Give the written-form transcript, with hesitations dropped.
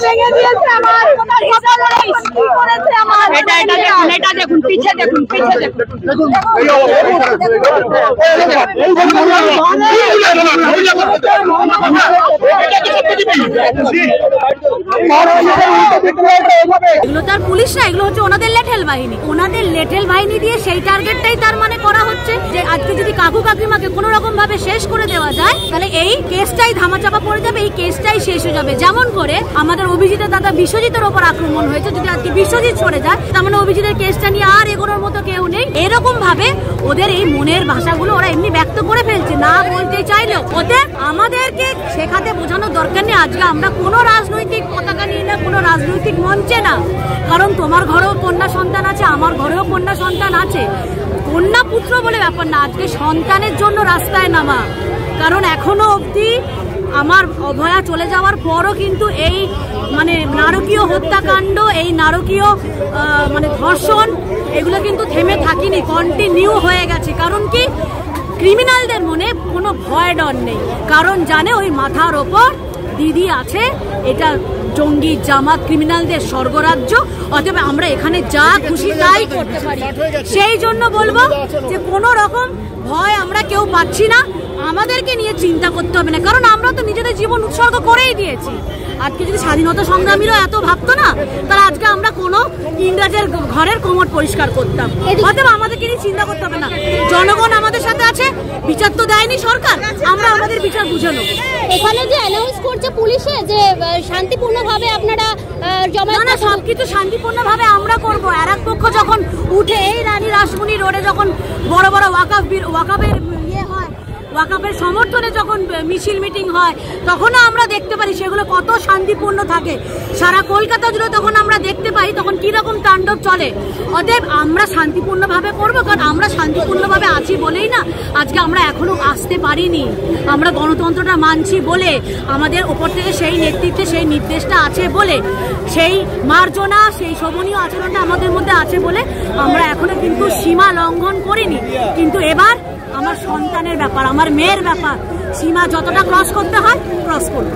ভেঙে দিয়েছে আমার, এটা দেখুন, পিছে দেখুন, পিছে দেখুন। এগুলো তার পুলিশ না, এগুলো হচ্ছে ওনাদের লেঠেল বাহিনী। ওনাদের লেঠেল বাহিনী দিয়ে সেই টার্গেটটাই তার মানে করা হচ্ছে যে আজকে যদি কাকু কাকিমাকে কোনো রকম ভাবে শেষ করে দেওয়া যায় তাহলে এই কেসটাই ধামাচাপা পড়ে যাবে, এই কেসটাই শেষ হয়ে যাবে। যেমন করে আমাদের অভিজিতের দাদা বিশ্বজিতের ওপর আক্রমণ হয়েছে, যদি আজকে বিশ্বজিৎ সরে যায় তার মানে অভিজিতের কেসটা নিয়ে আর এগোনোর মতো কেউ নেই। এরকম ভাবে ওদের এই মনের ভাষাগুলো ওরা এমনি ব্যক্ত করে ফেলছে, না বলতে চাইলেও। ওদের আমাদেরকে শেখাতে বোঝানোর দরকার নেই আজকে আমরা কোনো রাজনৈতিক পতাকা নিয়ে না, কোনো রাজনৈতিক মঞ্চে না। কারণ তোমার ঘরেও কন্যা সন্তান আছে, আমার ঘরেও কন্যা সন্তান আছে। কন্যা পুত্র বলে ব্যাপার না, আজকে সন্তানের জন্য রাস্তায় নামা। কারণ এখনো অবধি আমার অভয়া চলে যাওয়ার পরও কিন্তু এই মানে নারকীয় হত্যাকাণ্ড, এই নারকীয় মানে ধর্ষণ, এগুলো কিন্তু থেমে থাকিনি, কন্টিনিউ হয়ে গেছে। কারণ কি, ক্রিমিনালদের মনে কোনো ভয় ডর নেই, কারণ জানে ওই মাথার ওপর দিদি আছে, এটা জঙ্গি জামাত ক্রিমিনালদের স্বর্গরাজ্য। অতএব আমরা এখানে যা খুশি তাই করতে পারি। সেই জন্য বলবো যে কোনো রকম ভয় আমরা কেউ পাচ্ছি না, আমাদেরকে নিয়ে চিন্তা করতে হবে না, কারণ আমরা তো নিজেদের জীবন উৎসর্গ করেই দিয়েছি। আজকে যদি স্বাধীনতা সংগ্রামীরা এত ভাবতো না, তাহলে আজকে আমরা কোনো ইংরেজের ঘরের কোমর পরিষ্কার করতাম। অতএব আমাদেরকে নিয়ে চিন্তা করতে হবে না, জনগণ আমাদের সাথে আছে। বিচার তো দেয়নি সরকার, আমরা আমাদের বিচার বুঝে নেব। এখানে যে অ্যানাউন্স করছে পুলিশে যে শান্তিপূর্ণভাবে আপনারা জমা, না সবকিছু শান্তিপূর্ণভাবে আমরা করব। আর এক পক্ষ যখন উঠে এই রানী রাসমণি রোডে যখন বড় বড় ওয়াকাফের ইয়ে হয়, ওয়াকাফের সমর্থনে যখন মিছিল মিটিং হয়, তখনও আমরা দেখতে পারি সেগুলো কত শান্তিপূর্ণ থাকে। সারা কলকাতা জুড়ে তখন আমরা দেখতে পাই তখন কিরকম তাণ্ডব চলে। অতএব আমরা শান্তিপূর্ণভাবে করব, কারণ আমরা শান্তিপূর্ণভাবে আছি বলেই না আজকে আমরা এখনো আসতে পারিনি। আমরা গণতন্ত্রটা মানছি বলে, আমাদের ওপর থেকে সেই নেতৃত্বে সেই নির্দেশটা আছে বলে, সেই মার্জনা, সেই শোভনীয় আচরণটা আমাদের মধ্যে আছে বলে আমরা এখনো কিন্তু সীমা লঙ্ঘন করিনি। কিন্তু এবার আমার সন্তানের ব্যাপার, আমার মেয়ের ব্যাপার, সীমা যতটা ক্রস করতে হয় ক্রস করব।